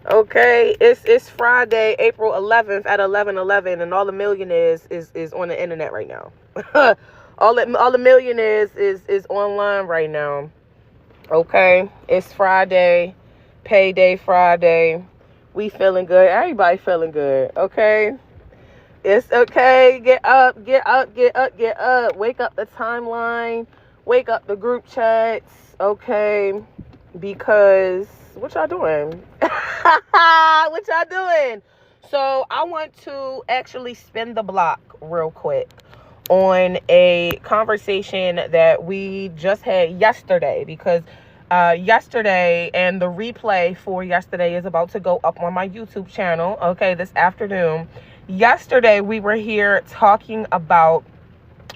Okay, it's Friday, April 11th at 11:11, and all the millionaires is on the internet right now. all the millionaires is online right now. Okay, it's Friday, payday Friday. We feeling good. Everybody feeling good. Okay, it's okay. Get up, get up, get up, get up. Wake up the timeline. Wake up the group chats. Okay, because what y'all doing? What y'all doing? So I want to actually spin the block real quick on a conversation that we just had yesterday, because yesterday, and the replay for yesterday is about to go up on my YouTube channel, okay, this afternoon. Yesterday we were here talking about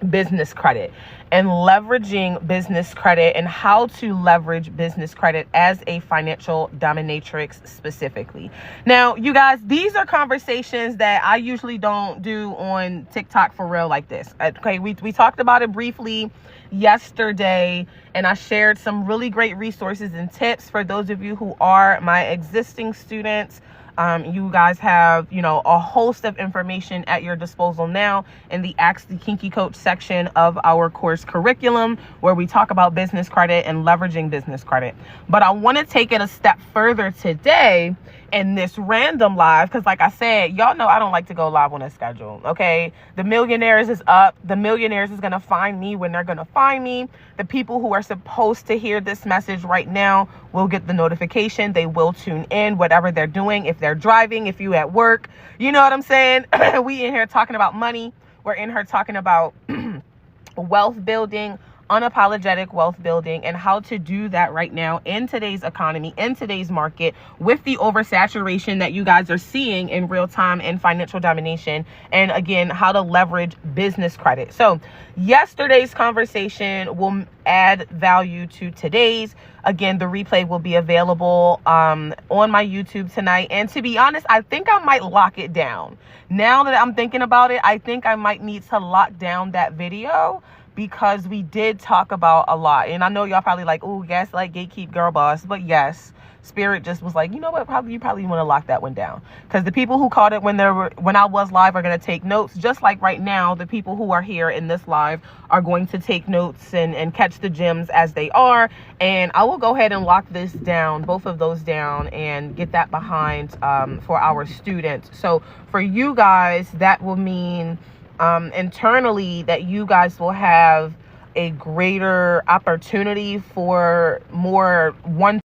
business credit and leveraging business credit and how to leverage business credit as a financial dominatrix specifically. Now, you guys, these are conversations that I usually don't do on TikTok for real like this. Okay, we talked about it briefly yesterday, and I shared some really great resources and tips for those of you who are my existing students. You guys have, a host of information at your disposal now in the Ask the Kinky Coach section of our course curriculum, where we talk about business credit and leveraging business credit. But I want to take it a step further today in this random live, because like I said, y'all know I don't like to go live on a schedule, okay? The Millionaires is up. The Millionaires is going to find me when they're going to find me. The people who are supposed to hear this message right now will get the notification. They will tune in, whatever they're doing. If they're driving, if you at work, you know what I'm saying? We in here talking about money. We're in here talking about wealth building, unapologetic wealth building, and how to do that right now in today's economy, in today's market, with the oversaturation that you guys are seeing in real time in financial domination, and again, how to leverage business credit. So yesterday's conversation will add value to today's. Again, the replay will be available on my YouTube tonight. And to be honest, I think I might lock it down. Now that I'm thinking about it, I think I might need to lock down that video, because we did talk about a lot. And I know y'all probably like, oh, yes, like gatekeep girl boss. But yes, Spirit just was like, you know what, you probably want to lock that one down. Because the people who caught it when I was live are going to take notes. Just like right now, the people who are here in this live are going to take notes and catch the gems as they are. And I will go ahead and lock this down, both of those down, and get that behind for our students. So for you guys, that will mean internally that you guys will have a greater opportunity for more one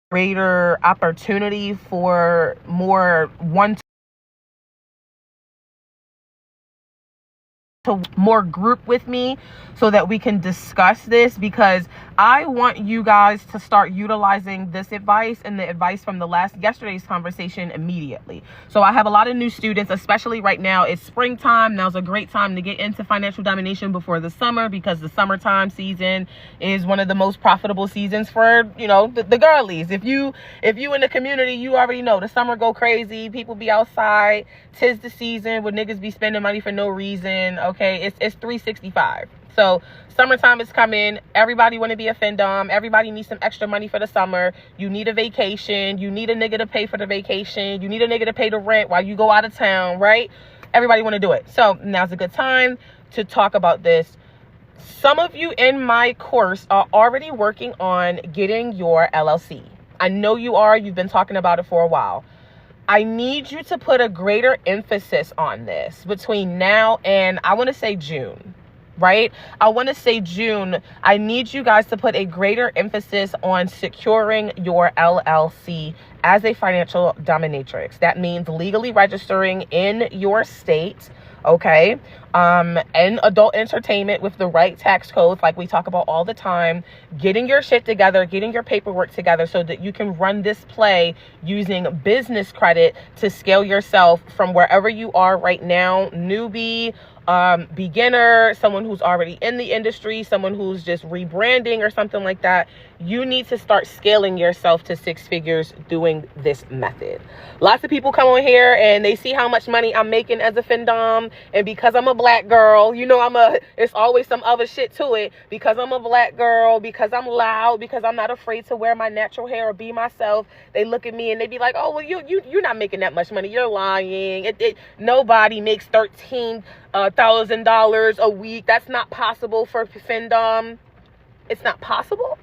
to more group with me, so that we can discuss this, because I want you guys to start utilizing this advice and the advice from yesterday's conversation immediately. So I have a lot of new students, especially right now. It's springtime. Now's a great time to get into financial domination before the summer, because the summertime season is one of the most profitable seasons for, the girlies. If you in the community, you already know the summer go crazy. People be outside. 'Tis the season where niggas be spending money for no reason. Okay, it's 365. So summertime is coming. Everybody want to be a FinDom. Everybody needs some extra money for the summer. You need a vacation. You need a nigga to pay for the vacation. You need a nigga to pay the rent while you go out of town, right? Everybody want to do it. So now's a good time to talk about this. Some of you in my course are already working on getting your LLC. I know you are. You've been talking about it for a while. I need you to put a greater emphasis on this between now and, I want to say, June, right? I want to say June. I need you guys to put a greater emphasis on securing your LLC as a financial dominatrix. That means legally registering in your state, okay? And adult entertainment with the right tax codes, like we talk about all the time, getting your shit together, getting your paperwork together, so that you can run this play using business credit to scale yourself from wherever you are right now, newbie, beginner, someone who's already in the industry, someone who's just rebranding or something like that. you need to start scaling yourself to 6 figures doing this method. Lots of people come on here and they see how much money I'm making as a FinDom, and because I'm a black girl, you know, it's always some other shit to it. Because I'm a black girl, because I'm loud, because I'm not afraid to wear my natural hair or be myself, they look at me and they be like, oh, well, you're not making that much money. You're lying. Nobody makes $13,000 a week. That's not possible for FinDom. It's not possible.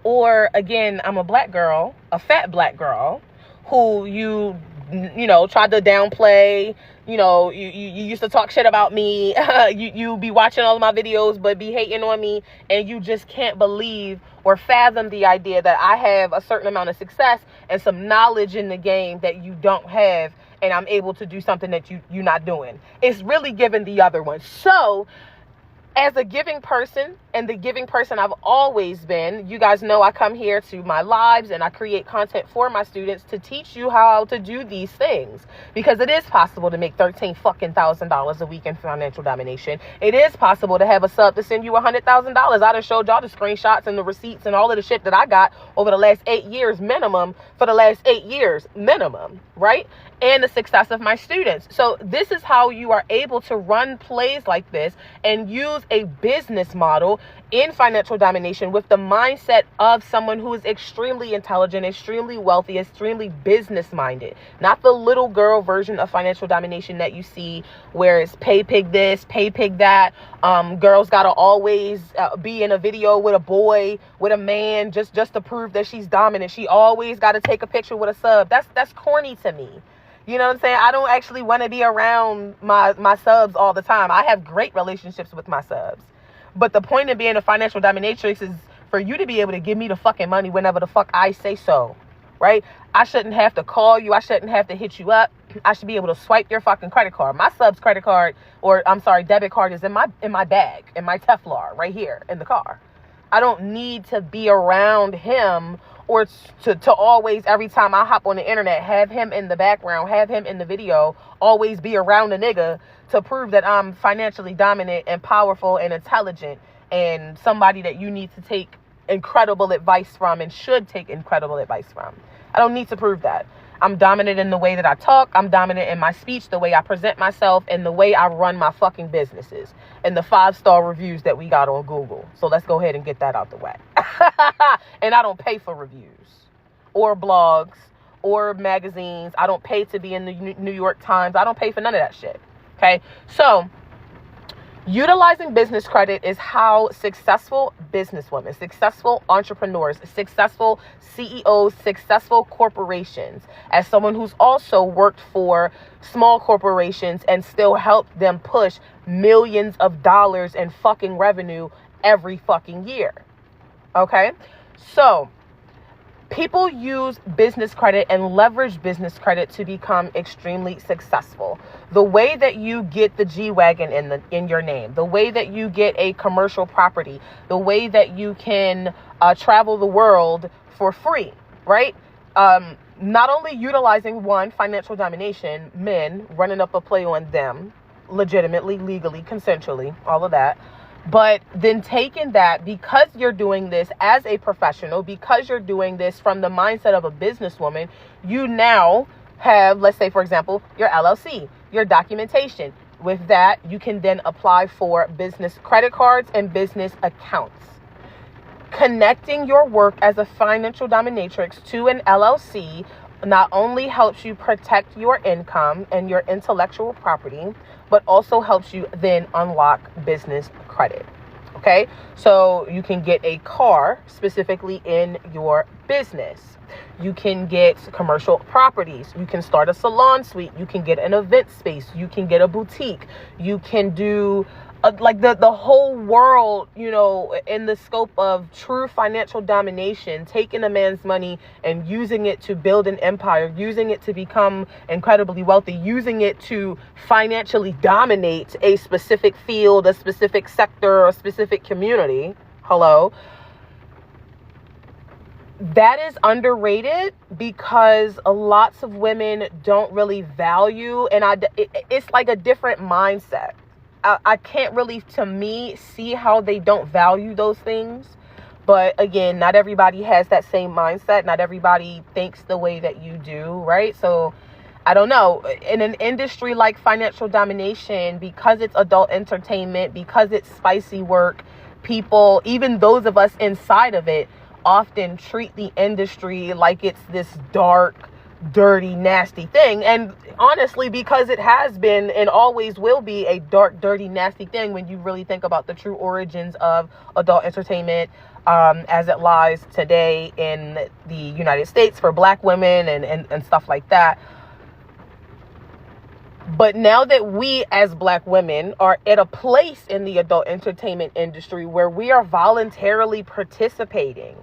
Or again, I'm a black girl, a fat black girl, who you tried to downplay. You used to talk shit about me. you be watching all of my videos, but be hating on me. And you just can't believe or fathom the idea that I have a certain amount of success and some knowledge in the game that you don't have. And I'm able to do something that you're not doing. It's really giving the other one. So as a giving person, and the giving person I've always been, you guys know I come here to my lives and I create content for my students to teach you how to do these things, because it is possible to make $13,000 a week in financial domination. It is possible to have a sub to send you $100,000. I done showed y'all the screenshots and the receipts and all of the shit that I got over the last 8 years minimum, for the last 8 years minimum, right? And the success of my students. So this is how you are able to run plays like this and use a business model in financial domination with the mindset of someone who is extremely intelligent, extremely wealthy, extremely business minded. Not the little girl version of financial domination that you see where it's pay pig this, pay pig that. Girls gotta always be in a video with a boy, with a man, just to prove that she's dominant. She always gotta take a picture with a sub. That's corny to me. You know what I'm saying? I don't actually want to be around my subs all the time. I have great relationships with my subs. But the point of being a financial dominatrix is for you to be able to give me the fucking money whenever the fuck I say so, right? I shouldn't have to call you. I shouldn't have to hit you up. I should be able to swipe your fucking credit card. My sub's credit card, debit card is in my bag, in my Teflar, right here in the car. I don't need to be around him or to always, every time I hop on the internet, have him in the background, have him in the video, always be around a nigga to prove that I'm financially dominant and powerful and intelligent and somebody that you need to take incredible advice from and should take incredible advice from. I don't need to prove that. I'm dominant in the way that I talk. I'm dominant in my speech, the way I present myself, and the way I run my fucking businesses, and the 5-star reviews that we got on Google. So let's go ahead and get that out the way. And I don't pay for reviews or blogs or magazines. I don't pay to be in the New York Times. I don't pay for none of that shit. Okay. So utilizing business credit is how successful businesswomen, successful entrepreneurs, successful CEOs, successful corporations, as someone who's also worked for small corporations and still helped them push millions of dollars in fucking revenue every fucking year. Okay? So people use business credit and leverage business credit to become extremely successful. The way that you get the G-Wagon in your name, the way that you get a commercial property, the way that you can travel the world for free, right? Not only utilizing financial domination, men, running up a play on them, legitimately, legally, consensually, all of that. But then taking that, because you're doing this as a professional, because you're doing this from the mindset of a businesswoman, you now have, let's say, for example, your LLC, your documentation. With that, you can then apply for business credit cards and business accounts. Connecting your work as a financial dominatrix to an LLC not only helps you protect your income and your intellectual property, but also helps you then unlock business credit. Okay, so you can get a car specifically in your business. You can get commercial properties. You can start a salon suite. You can get an event space. You can get a boutique. You can do like the whole world, you know, in the scope of true financial domination, taking a man's money and using it to build an empire, using it to become incredibly wealthy, using it to financially dominate a specific field, a specific sector, or a specific community. Hello. That is underrated because lots of women don't really value, and it's like a different mindset. I can't really, to me, see how they don't value those things. But again, not everybody has that same mindset. Not everybody thinks the way that you do, right? So I don't know. In an industry like financial domination, because it's adult entertainment, because it's spicy work, people, even those of us inside of it, often treat the industry like it's this dark, dirty, nasty thing. And honestly, because it has been and always will be a dark, dirty, nasty thing when you really think about the true origins of adult entertainment, as it lies today in the United States for Black women and stuff like that. But now that we as Black women are at a place in the adult entertainment industry where we are voluntarily participating,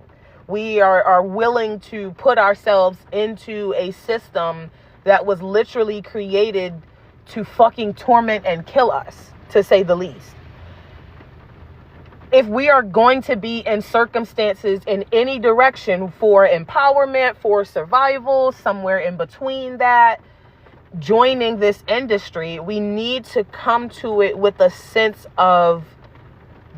we are willing to put ourselves into a system that was literally created to fucking torment and kill us, to say the least. If we are going to be in circumstances in any direction for empowerment, for survival, somewhere in between that, joining this industry, we need to come to it with a sense of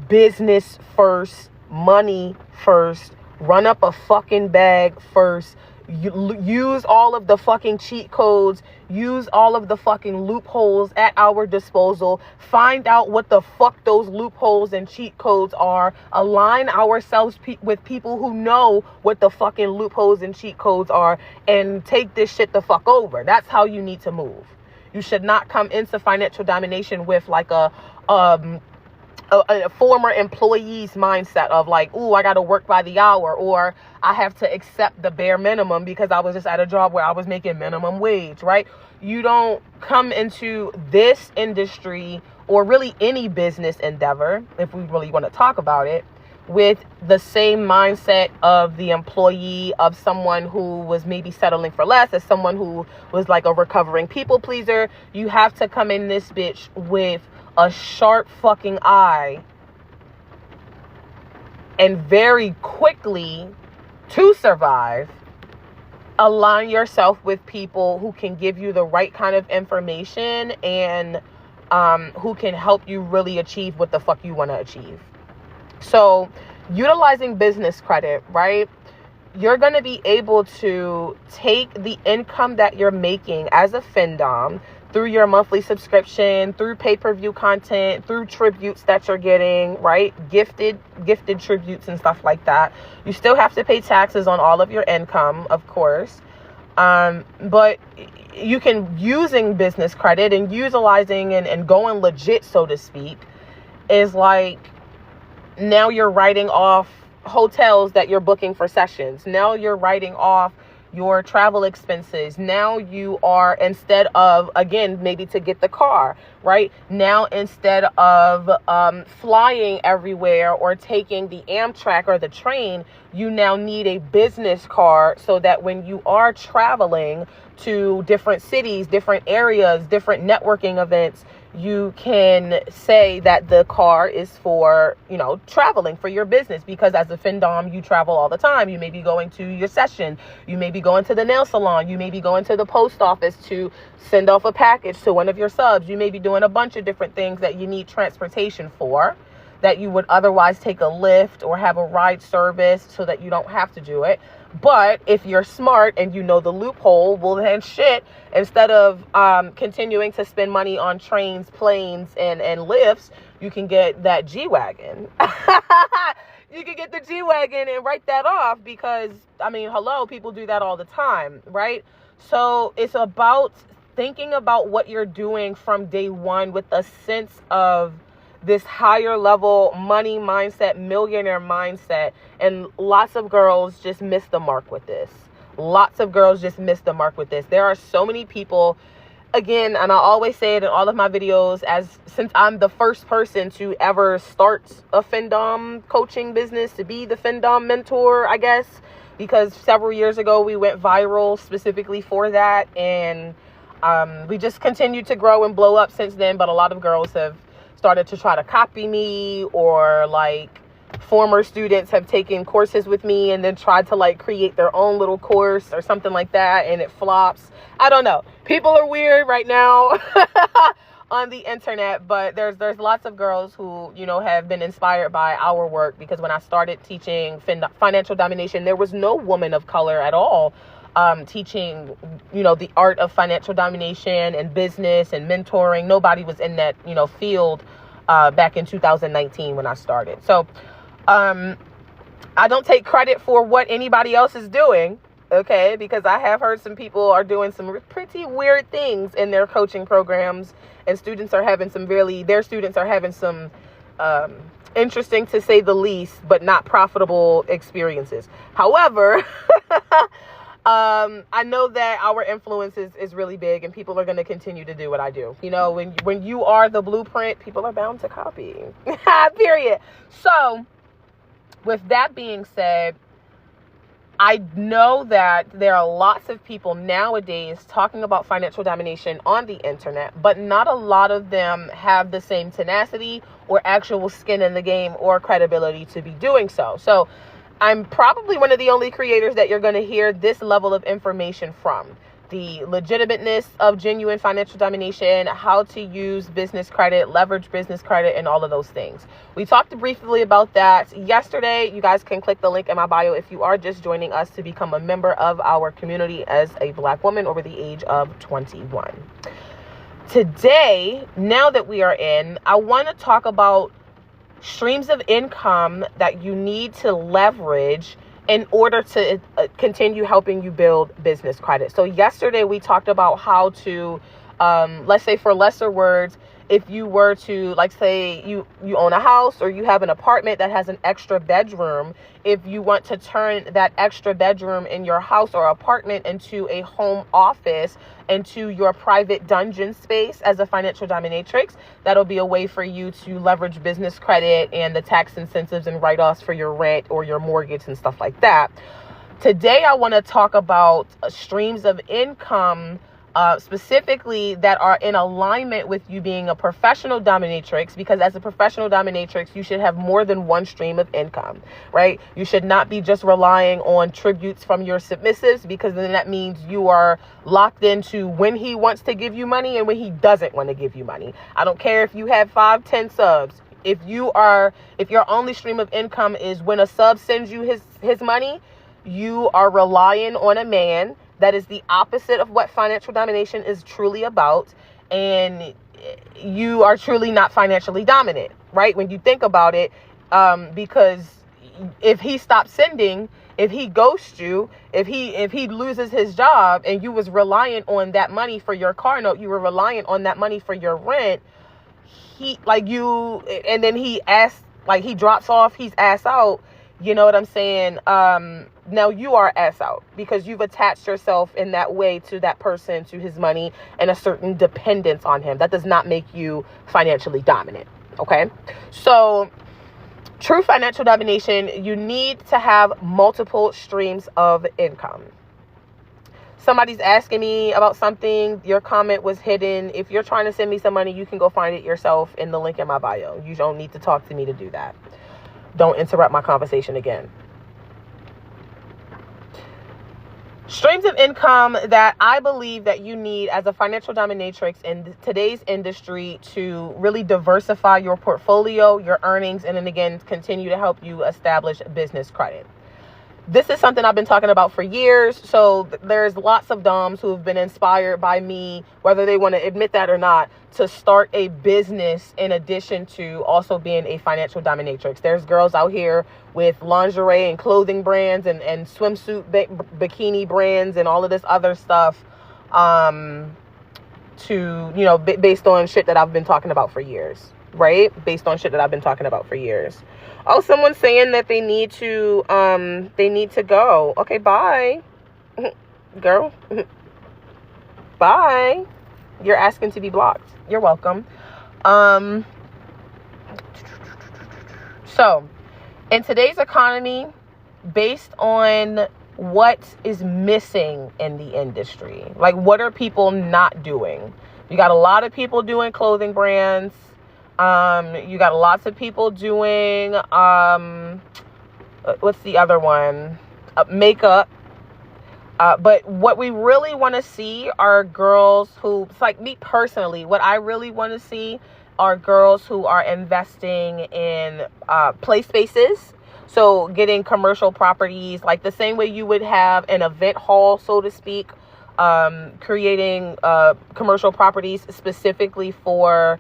business first, money first, run up a fucking bag first, use all of the fucking cheat codes, use all of the fucking loopholes at our disposal, find out what the fuck those loopholes and cheat codes are, align ourselves with people who know what the fucking loopholes and cheat codes are, and take this shit the fuck over. That's how you need to move. You should not come into financial domination with like a former employee's mindset of like, ooh, I got to work by the hour, or I have to accept the bare minimum because I was just at a job where I was making minimum wage, right? You don't come into this industry or really any business endeavor, if we really want to talk about it, with the same mindset of the employee, of someone who was maybe settling for less, as someone who was like a recovering people pleaser. You have to come in this bitch with a sharp fucking eye and very quickly, to survive, align yourself with people who can give you the right kind of information and who can help you really achieve what the fuck you want to achieve. So utilizing business credit, right? You're going to be able to take the income that you're making as a FinDom through your monthly subscription, through pay-per-view content, through tributes that you're getting, right? Gifted tributes and stuff like that. You still have to pay taxes on all of your income, of course. But you can, using business credit and utilizing and going legit, so to speak, is like, now you're writing off hotels that you're booking for sessions. Now you're writing off your travel expenses. Now you are, instead of, again, maybe to get the car, right? Now, instead of flying everywhere or taking the Amtrak or the train, you now need a business card so that when you are traveling to different cities, different areas, different networking events, you can say that the car is for, traveling for your business, because as a FinDom, you travel all the time. You may be going to your session. You may be going to the nail salon. You may be going to the post office to send off a package to one of your subs. You may be doing a bunch of different things that you need transportation for, that you would otherwise take a Lyft or have a ride service so that you don't have to do it. But if you're smart and you know the loophole, well then shit, instead of continuing to spend money on trains, planes, and lifts, you can get that G-Wagon. You can get the G-Wagon and write that off because, hello, people do that all the time, right? So it's about thinking about what you're doing from day one with a sense of this higher level money mindset, millionaire mindset. And lots of girls just miss the mark with this. There are so many people, again, and I always say it in all of my videos, since I'm the first person to ever start a FinDom coaching business, to be the FinDom mentor, I guess, because several years ago we went viral specifically for that. And we just continued to grow and blow up since then. But a lot of girls have started to try to copy me, or like former students have taken courses with me and then tried to like create their own little course or something like that, and it flops. I don't know. People are weird right now. on the internet, but there's lots of girls who, you know, have been inspired by our work, because when I started teaching financial domination, there was no woman of color at all teaching, you know, the art of financial domination and business and mentoring. Nobody was in that, you know, field back in 2019 when I started. So I don't take credit for what anybody else is doing, okay, because I have heard some people are doing some pretty weird things in their coaching programs, and students are having some interesting, to say the least, but not profitable experiences. However, I know that our influence is really big, and people are going to continue to do what I do. You know, when you are the blueprint, people are bound to copy. Period. So with that being said, I know that there are lots of people nowadays talking about financial domination on the internet, but not a lot of them have the same tenacity or actual skin in the game or credibility to be doing so. So I'm probably one of the only creators that you're going to hear this level of information from. The legitimateness of genuine financial domination, how to use business credit, leverage business credit, and all of those things. We talked briefly about that yesterday. You guys can click the link in my bio if you are just joining us to become a member of our community as a Black woman over the age of 21. Today, now that we are in, I want to talk about streams of income that you need to leverage in order to continue helping you build business credit. So yesterday we talked about how to, let's say for lesser words, if you were to, like, say you own a house or you have an apartment that has an extra bedroom, if you want to turn that extra bedroom in your house or apartment into a home office, into your private dungeon space as a financial dominatrix, that'll be a way for you to leverage business credit and the tax incentives and write-offs for your rent or your mortgage and stuff like that. Today, I want to talk about streams of income specifically that are in alignment with you being a professional dominatrix, because as a professional dominatrix, you should have more than one stream of income, right? You should not be just relying on tributes from your submissives, because then that means you are locked into when he wants to give you money and when he doesn't want to give you money. I don't care if you have 5, 10 subs. If your only stream of income is when a sub sends you his money, you are relying on a man. That is the opposite of what financial domination is truly about. And you are truly not financially dominant, right? When you think about it, because if he stops sending, if he ghosts you, if he loses his job, and you was reliant on that money for your car note, you were reliant on that money for your rent, and then he drops off, he's ass out. You know what I'm saying? Now you are ass out, because you've attached yourself in that way to that person, to his money, and a certain dependence on him. That does not make you financially dominant. Okay. So true financial domination, you need to have multiple streams of income. Somebody's asking me about something, your comment was hidden. If you're trying to send me some money, you can go find it yourself in the link in my bio. You don't need to talk to me to do that. Don't interrupt my conversation again. Streams of income that I believe that you need as a financial dominatrix in today's industry to really diversify your portfolio, your earnings, and then again, continue to help you establish business credit. This is something I've been talking about for years. So there's lots of doms who have been inspired by me, whether they want to admit that or not, to start a business in addition to also being a financial dominatrix. There's girls out here with lingerie and clothing brands and swimsuit bikini brands and all of this other stuff based on shit that I've been talking about for years, right? Based on shit that I've been talking about for years. Oh, someone's saying that they need to go. Okay, bye. Girl. Bye. You're asking to be blocked. You're welcome. So, in today's economy, based on what is missing in the industry, like what are people not doing? You got a lot of people doing clothing brands. You got lots of people doing, what's the other one? Makeup. But what we really want to see are girls who, it's like me personally, what I really want to see are girls who are investing in play spaces. So getting commercial properties, like the same way you would have an event hall, so to speak, creating commercial properties specifically for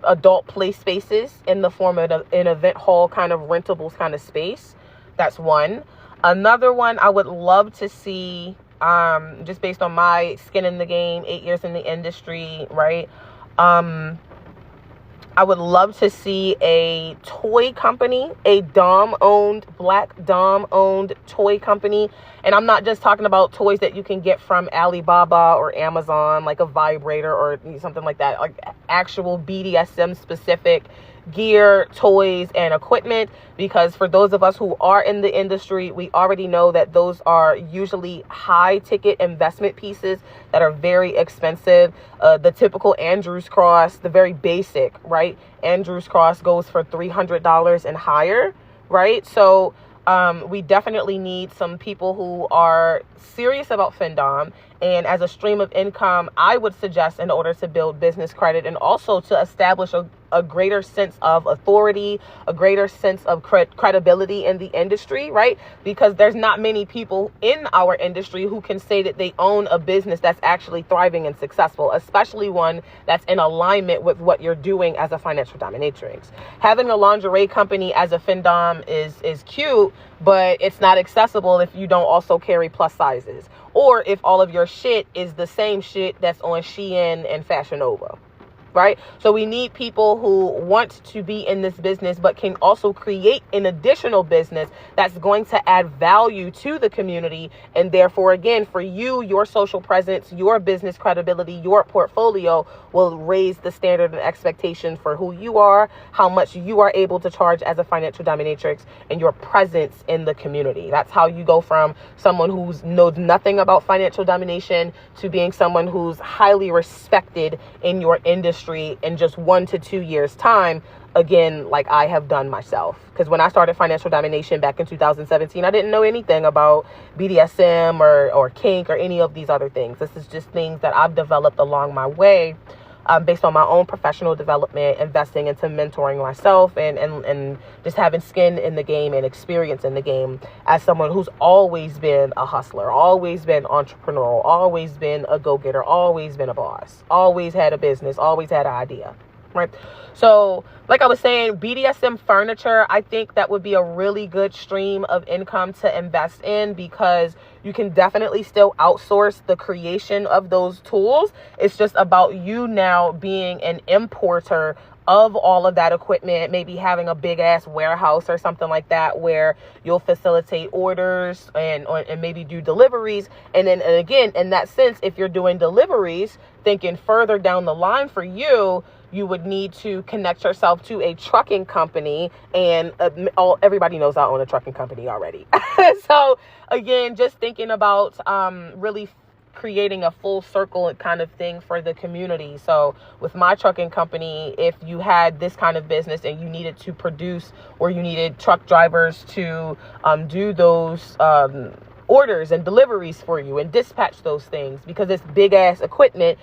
adult play spaces in the form of an event hall kind of rentables kind of space. That's one. Another one I would love to see, just based on my skin in the game, 8 years in the industry, right? I would love to see a toy company, a Dom-owned, Black Dom-owned toy company. And I'm not just talking about toys that you can get from Alibaba or Amazon, like a vibrator or something like that, like actual BDSM specific gear, toys, and equipment, because for those of us who are in the industry, we already know that those are usually high ticket investment pieces that are very expensive. The typical Andrews cross, the very basic, right? Andrews cross goes for $300 and higher, right? So we definitely need some people who are serious about FinDom. And as a stream of income, I would suggest, in order to build business credit and also to establish a greater sense of authority, a greater sense of credibility in the industry, right? Because there's not many people in our industry who can say that they own a business that's actually thriving and successful, especially one that's in alignment with what you're doing as a financial dominatrix. Having a lingerie company as a FinDom is cute, but it's not accessible if you don't also carry plus sizes, or if all of your shit is the same shit that's on Shein and Fashion Nova, right? So we need people who want to be in this business, but can also create an additional business that's going to add value to the community. And therefore, again, for you, your social presence, your business credibility, your portfolio will raise the standard and expectation for who you are, how much you are able to charge as a financial dominatrix, and your presence in the community. That's how you go from someone who knows nothing about financial domination to being someone who's highly respected in your industry in just 1 to 2 years time, again, like I have done myself. Because when I started financial domination back in 2017, I didn't know anything about BDSM or kink or any of these other things. This is just things that I've developed along my way, based on my own professional development, investing into mentoring myself, and just having skin in the game and experience in the game as someone who's always been a hustler, always been entrepreneurial, always been a go-getter, always been a boss, always had a business, always had an idea, right? So like I was saying, BDSM furniture, I think that would be a really good stream of income to invest in, because you can definitely still outsource the creation of those tools. It's just about you now being an importer of all of that equipment, maybe having a big ass warehouse or something like that, where you'll facilitate orders and maybe do deliveries. And then, and again, in that sense, if you're doing deliveries, thinking further down the line for you, you would need to connect yourself to a trucking company, and everybody knows I own a trucking company already. So again, just thinking about really creating a full circle kind of thing for the community. So with my trucking company, if you had this kind of business and you needed to produce, or you needed truck drivers to do those orders and deliveries for you and dispatch those things, because it's big ass equipment,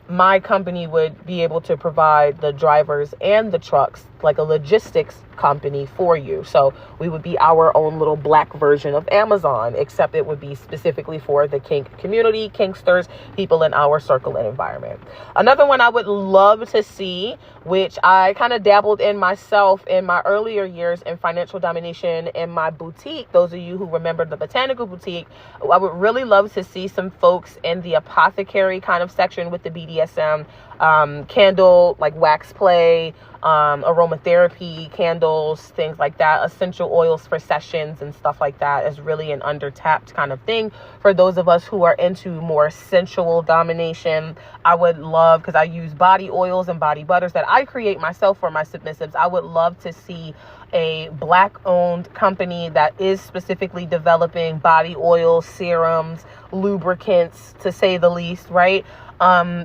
my company would be able to provide the drivers and the trucks, like a logistics company for you. So we would be our own little black version of Amazon, except it would be specifically for the kink community, kinksters, people in our circle and environment. Another one I would love to see, which I kind of dabbled in myself in my earlier years in financial domination in my boutique. Those of you who remember the Botanical Boutique, I would really love to see some folks in the apothecary kind of section with the BDSM, candle, like wax play, aromatherapy candles, things like that, essential oils for sessions and stuff like that is really an undertapped kind of thing for those of us who are into more sensual domination. I would love, because I use body oils and body butters that I create myself for my submissives, I would love to see a Black-owned company that is specifically developing body oils, serums, lubricants, to say the least, right?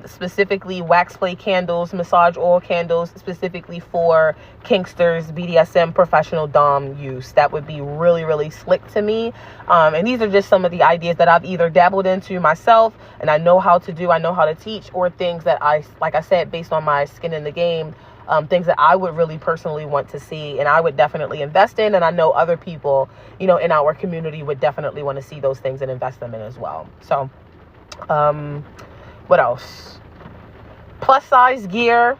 Specifically wax play candles, massage oil candles, specifically for kinksters, BDSM, professional dom use. That would be really, really slick to me. And these are just some of the ideas that I've either dabbled into myself and I know how to do, I know how to teach, or things that like I said, based on my skin in the game, things that I would really personally want to see and I would definitely invest in. And I know other people, in our community would definitely want to see those things and invest them in as well. So, what else? Plus size gear,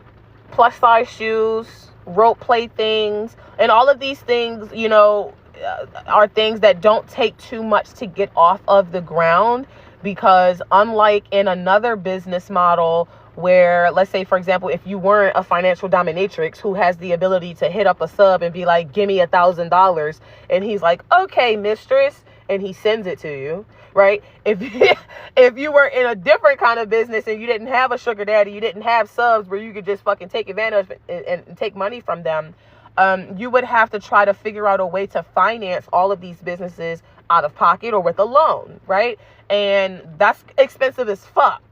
plus size shoes, rope play things, and all of these things, are things that don't take too much to get off of the ground, because unlike in another business model where, let's say, for example, if you weren't a financial dominatrix who has the ability to hit up a sub and be like, give me $1,000, and he's like, okay, mistress, and he sends it to you, right? If you were in a different kind of business and you didn't have a sugar daddy, you didn't have subs where you could just fucking take advantage and take money from them, you would have to try to figure out a way to finance all of these businesses out of pocket or with a loan, right? And that's expensive as fuck.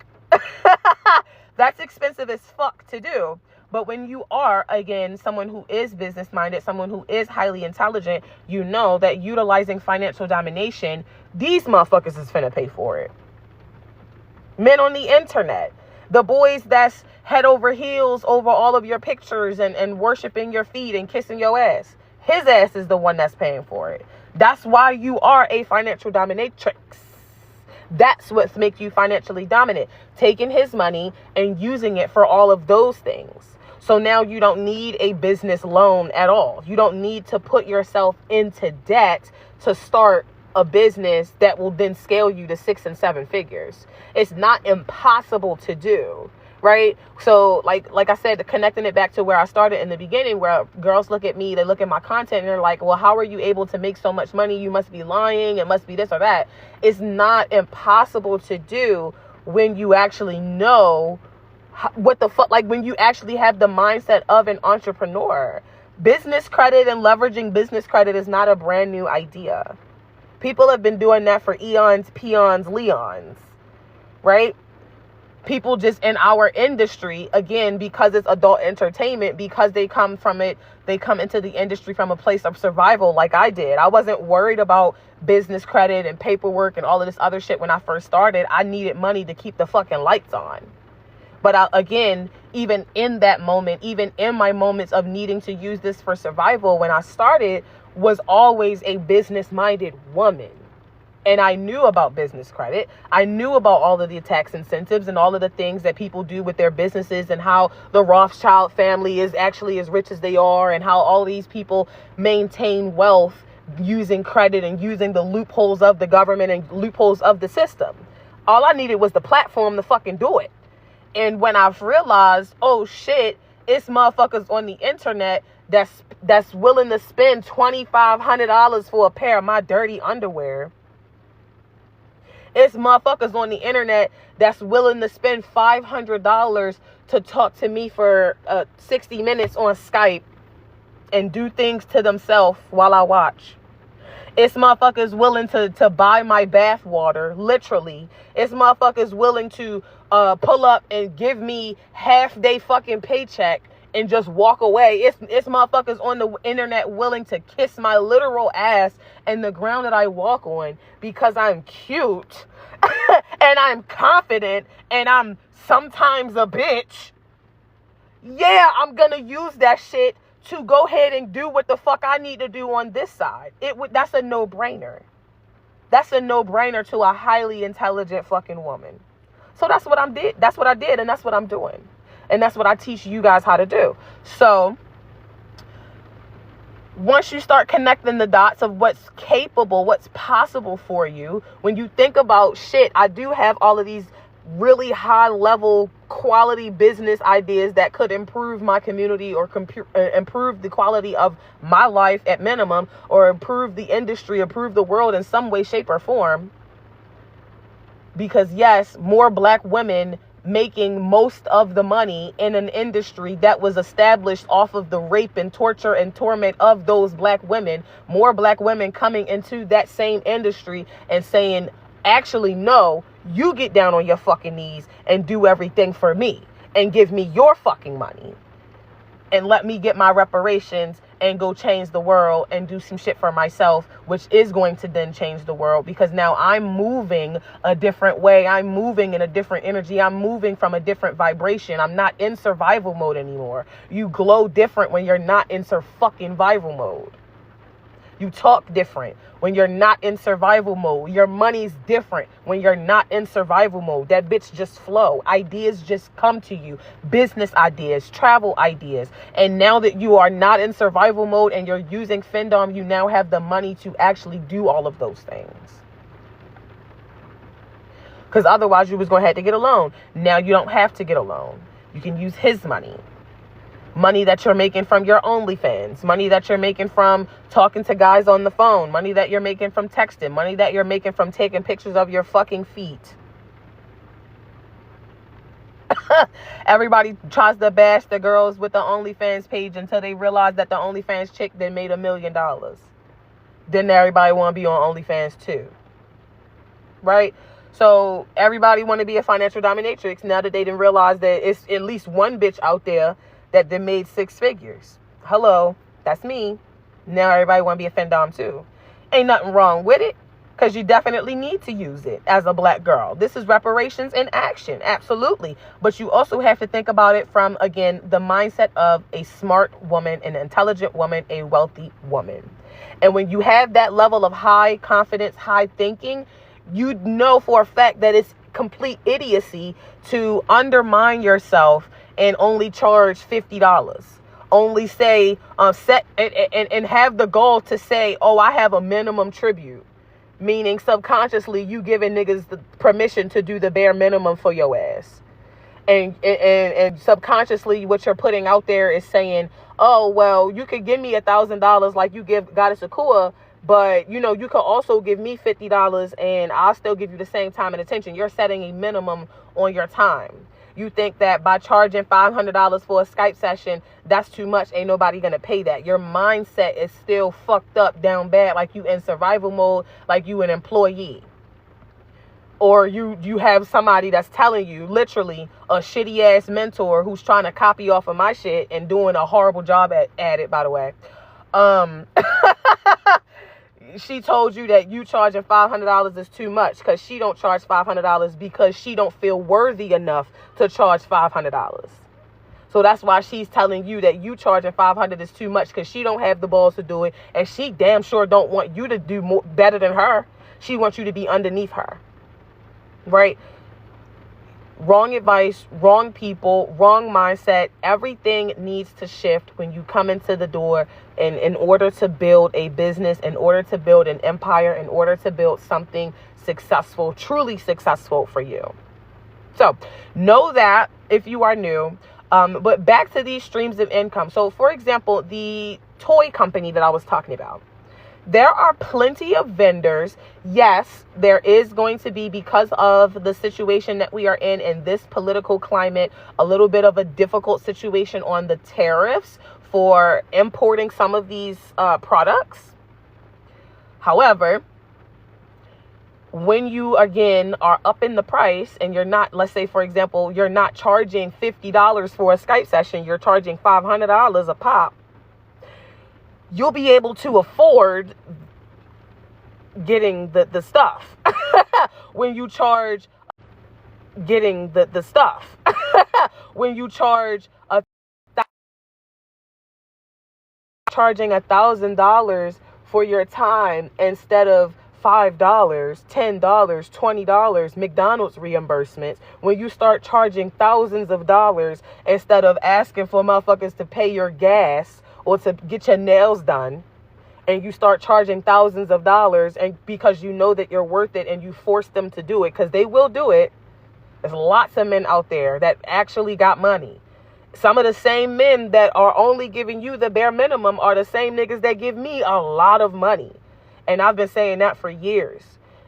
That's expensive as fuck to do. But when you are, again, someone who is business-minded, someone who is highly intelligent, you know that utilizing financial domination, these motherfuckers is finna pay for it. Men on the internet, the boys that's head over heels over all of your pictures and worshiping your feet and kissing your ass. His ass is the one that's paying for it. That's why you are a financial dominatrix. That's what makes you financially dominant. Taking his money and using it for all of those things. So now you don't need a business loan at all. You don't need to put yourself into debt to start a business that will then scale you to 6 and 7 figures. It's not impossible to do, right? So like I said, connecting it back to where I started in the beginning, where girls look at me, they look at my content and they're like, well, how are you able to make so much money? You must be lying. It must be this or that. It's not impossible to do when you actually know what the fuck, like when you actually have the mindset of an entrepreneur. Business credit and leveraging business credit is not a brand new idea. People have been doing that for eons, peons, leons, right? People just in our industry, again, because it's adult entertainment, because they come into the industry from a place of survival like I did. I wasn't worried about business credit and paperwork and all of this other shit when I first started. I needed money to keep the fucking lights on. But again, even in that moment, even in my moments of needing to use this for survival, when I started, was always a business-minded woman. And I knew about business credit. I knew about all of the tax incentives and all of the things that people do with their businesses, and how the Rothschild family is actually as rich as they are, and how all these people maintain wealth using credit and using the loopholes of the government and loopholes of the system. All I needed was the platform to fucking do it. And when I've realized, oh shit, it's motherfuckers on the internet that's willing to spend $2,500 for a pair of my dirty underwear. It's motherfuckers on the internet that's willing to spend $500 to talk to me for 60 minutes on Skype and do things to themselves while I watch. It's motherfuckers willing to buy my bath water, literally. It's motherfuckers willing to pull up and give me half-day fucking paycheck and just walk away. It's motherfuckers on the internet willing to kiss my literal ass and the ground that I walk on because I'm cute and I'm confident and I'm sometimes a bitch. Yeah, I'm gonna use that shit to go ahead and do what the fuck I need to do on this side. That's a no-brainer. That's a no-brainer to a highly intelligent fucking woman. So that's what I did. That's what I did, and that's what I'm doing. And that's what I teach you guys how to do. So once you start connecting the dots of what's capable, what's possible for you, when you think about shit, I do have all of these really high level quality business ideas that could improve my community or improve the quality of my life at minimum, or improve the industry, improve the world in some way, shape, or form. Because yes, more black women making most of the money in an industry that was established off of the rape and torture and torment of those black women. More black women coming into that same industry and saying, actually, no, you get down on your fucking knees and do everything for me and give me your fucking money and let me get my reparations and go change the world and do some shit for myself, which is going to then change the world, because now I'm moving a different way. I'm moving in a different energy. I'm moving from a different vibration. I'm not in survival mode anymore. You glow different when you're not in survival mode. You talk different when you're not in survival mode. Your money's different when you're not in survival mode. That bitch just flow. Ideas just come to you. Business ideas, travel ideas. And now that you are not in survival mode and you're using FinDom, you now have the money to actually do all of those things. Because otherwise you was going to have to get a loan. Now you don't have to get a loan. You can use his money. Money that you're making from your OnlyFans, money that you're making from talking to guys on the phone, money that you're making from texting, money that you're making from taking pictures of your fucking feet. Everybody tries to bash the girls with the OnlyFans page until they realize that the OnlyFans chick then made $1 million. Then everybody want to be on OnlyFans too. Right? So everybody want to be a financial dominatrix now that they didn't realize that it's at least one bitch out there that they made 6 figures. Hello, that's me. Now everybody want to be a FinDom too. Ain't nothing wrong with it, because you definitely need to use it as a black girl. This is reparations in action, absolutely. But you also have to think about it from, again, the mindset of a smart woman, an intelligent woman, a wealthy woman. And when you have that level of high confidence, high thinking, you know for a fact that it's complete idiocy to undermine yourself and only charge $50. Only say, set and have the goal to say, oh, I have a minimum tribute. Meaning subconsciously you giving niggas the permission to do the bare minimum for your ass. And subconsciously what you're putting out there is saying, oh, well, you could give me $1,000 like you give Goddess Ekua, but, you know, you could also give me $50 and I'll still give you the same time and attention. You're setting a minimum on your time. You think that by charging $500 for a Skype session, that's too much. Ain't nobody going to pay that. Your mindset is still fucked up down bad, like you in survival mode, like you an employee. Or you have somebody that's telling you, literally, a shitty ass mentor who's trying to copy off of my shit and doing a horrible job at it, by the way. She told you that you charging $500 is too much because she don't charge $500 because she don't feel worthy enough to charge $500. So that's why she's telling you that you charging $500 is too much because she don't have the balls to do it, and she damn sure don't want you to do better than her. She wants you to be underneath her, right? Wrong advice, wrong people, wrong mindset. Everything needs to shift when you come into the door, and in order to build a business, in order to build an empire, in order to build something successful, truly successful for you. So know that if you are new. But back to these streams of income. So for example, the toy company that I was talking about. There are plenty of vendors. Yes, there is going to be, because of the situation that we are in this political climate, a little bit of a difficult situation on the tariffs for importing some of these products. However, when you, again, are up in the price and you're not, let's say, for example, you're not charging $50 for a Skype session, you're charging $500 a pop. You'll be able to afford getting the stuff when you charge getting the stuff when you charging $1,000 for your time instead of $5, $10, $20 McDonald's reimbursements. When you start charging thousands of dollars instead of asking for motherfuckers to pay your gas or to get your nails done, and you start charging thousands of dollars, and because you know that you're worth it and you force them to do it, because they will do it. There's lots of men out there that actually got money. Some of the same men that are only giving you the bare minimum are the same niggas that give me a lot of money. And I've been saying that for years.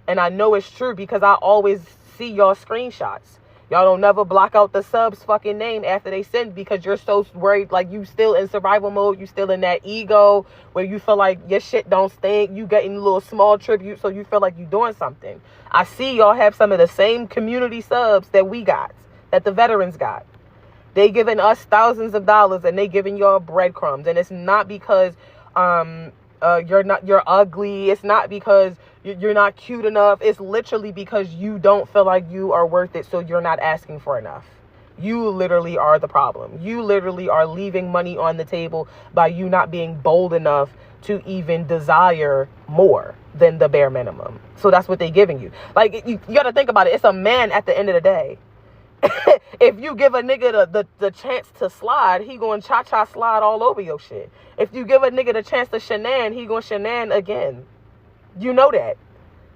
And I know it's true because I always see y'all screenshots. Y'all don't never block out the sub's fucking name after they send, because you're so worried, like you still in survival mode. You still in that ego where you feel like your shit don't stink. You getting little small tributes, so you feel like you doing something. I see y'all have some of the same community subs that we got, that the veterans got. They giving us thousands of dollars and they giving y'all breadcrumbs. And it's not because you're ugly. It's not because you're not cute enough. It's literally because you don't feel like you are worth it, so you're not asking for enough. You literally are the problem. You literally are leaving money on the table by you not being bold enough to even desire more than the bare minimum. So that's what they're giving you. Like, you got to think about it. It's a man at the end of the day. If you give a nigga the chance to slide, he gonna cha-cha slide all over your shit. If you give a nigga the chance to shenan, he gonna shenan again. You know that.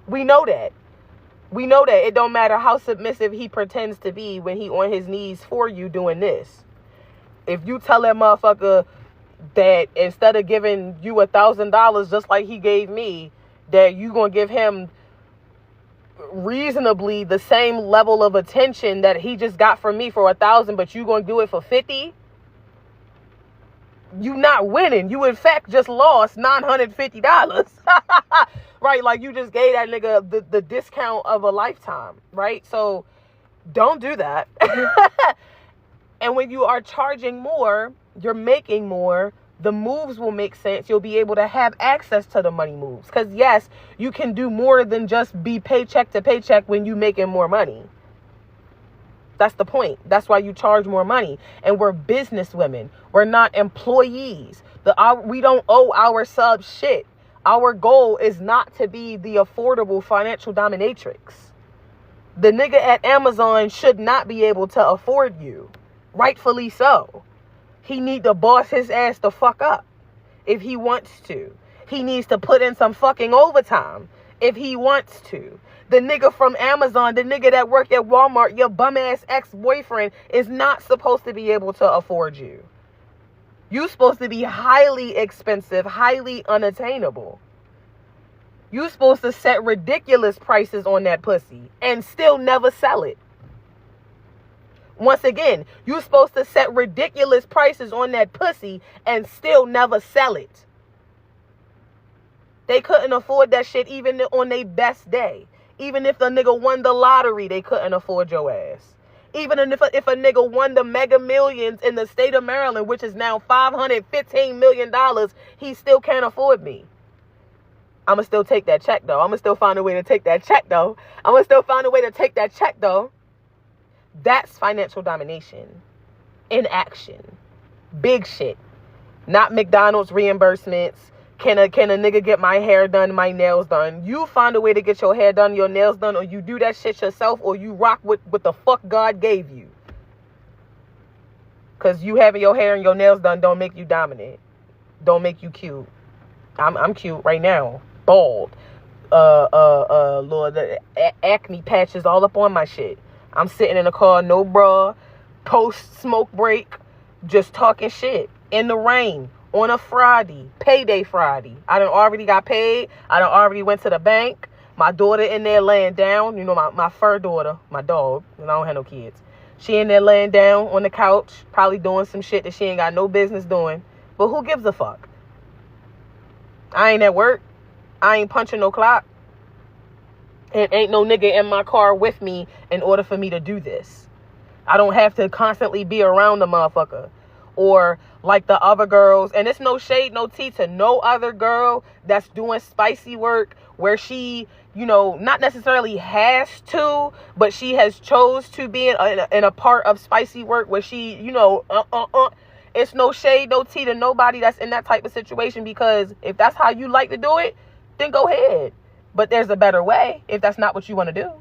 We know that. We know that. It don't matter how submissive he pretends to be when he on his knees for you doing this. If you tell that motherfucker that instead of giving you $1,000 just like he gave me, that you gonna give him reasonably the same level of attention that he just got from me for 1,000, but you gonna do it for 50, you not winning. You in fact just lost $950. Right? Like, you just gave that nigga the discount of a lifetime, right? So don't do that. And when you are charging more, you're making more, the moves will make sense. You'll be able to have access to the money moves. Because yes, you can do more than just be paycheck to paycheck when you making more money. That's the point. That's why you charge more money. And we're business women. We're not employees. We don't owe our subs shit. Our goal is not to be the affordable financial dominatrix. The nigga at Amazon should not be able to afford you. Rightfully so. He need to boss his ass the fuck up if he wants to. He needs to put in some fucking overtime if he wants to. The nigga from Amazon, the nigga that work at Walmart, your bum ass ex-boyfriend is not supposed to be able to afford you. You supposed to be highly expensive, highly unattainable. You supposed to set ridiculous prices on that pussy and still never sell it. Once again, you're supposed to set ridiculous prices on that pussy and still never sell it. They couldn't afford that shit even on their best day. Even if the nigga won the lottery, they couldn't afford your ass. Even if a nigga won the Mega Millions in the state of Maryland, which is now $515 million, he still can't afford me. I'ma still take that check though. I'ma still find a way to take that check though. That's financial domination in action. Big shit. Not McDonald's reimbursements. Can a nigga get my hair done, my nails done? You find a way to get your hair done, your nails done, or you do that shit yourself, or you rock with what the fuck God gave you. Because you having your hair and your nails done don't make you dominant. Don't make you cute. I'm cute right now. Bald. Lord, acne patches all up on my shit. I'm sitting in the car, no bra, post smoke break, just talking shit in the rain on a Friday, payday Friday. I done already got paid. I done already went to the bank. My daughter in there laying down. You know, my fur daughter, my dog, and I don't have no kids. She in there laying down on the couch, probably doing some shit that she ain't got no business doing. But who gives a fuck? I ain't at work. I ain't punching no clock. And ain't no nigga in my car with me in order for me to do this. I don't have to constantly be around the motherfucker. Or like the other girls, and it's no shade, no tea to no other girl that's doing spicy work where she, you know, not necessarily has to, but she has chose to be in a part of spicy work where she, you know, It's no shade, no tea to nobody that's in that type of situation, because if that's how you like to do it, then go ahead. But there's a better way if that's not what you want to do.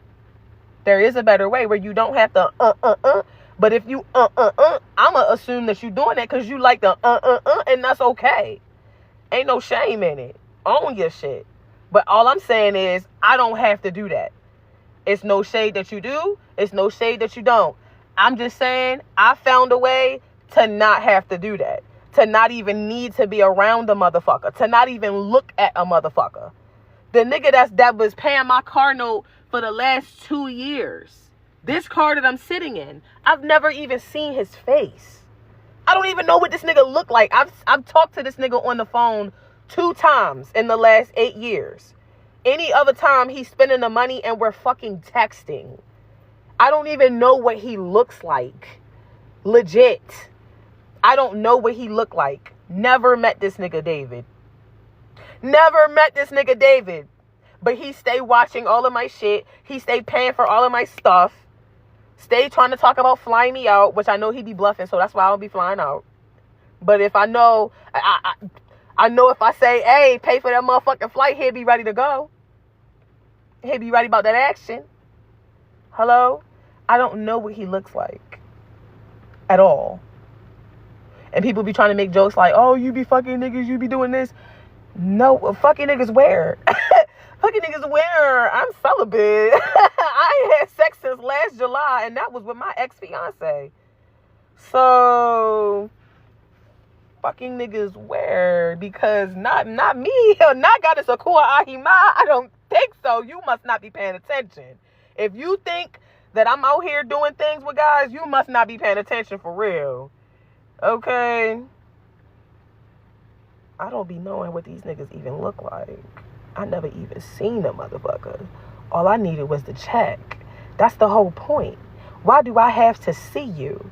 There is a better way where you don't have to But if you I'ma assume that you doing that because you like the and that's okay. Ain't no shame in it. Own your shit. But all I'm saying is I don't have to do that. It's no shade that you do. It's no shade that you don't. I'm just saying I found a way to not have to do that. To not even need to be around a motherfucker. To not even look at a motherfucker. The nigga that was paying my car note for the last 2 years. This car that I'm sitting in, I've never even seen his face. I don't even know what this nigga look like. I've talked to this nigga on the phone 2 times in the last 8 years. Any other time he's spending the money and we're fucking texting. I don't even know what he looks like. Legit. I don't know what he looked like. Never met this nigga David. Never met this nigga David. But he stay watching all of my shit. He stay paying for all of my stuff. Stay trying to talk about flying me out, which I know he be bluffing, so that's why I don't be flying out. But if I know, I know if I say, hey, pay for that motherfucking flight, he'll be ready to go. He'll be ready about that action. Hello? I don't know what he looks like. At all. And people be trying to make jokes like, oh, you be fucking niggas, you be doing this. No, fucking niggas where? Fucking niggas where? I'm celibate. I ain't had sex since last July, and that was with my ex-fiance. So, fucking niggas where? Because not me. Not goddess Ekua Ahima. I don't think so. You must not be paying attention. If you think that I'm out here doing things with guys, you must not be paying attention for real. Okay? I don't be knowing what these niggas even look like. I never even seen a motherfucker. All I needed was the check. That's the whole point. Why do I have to see you?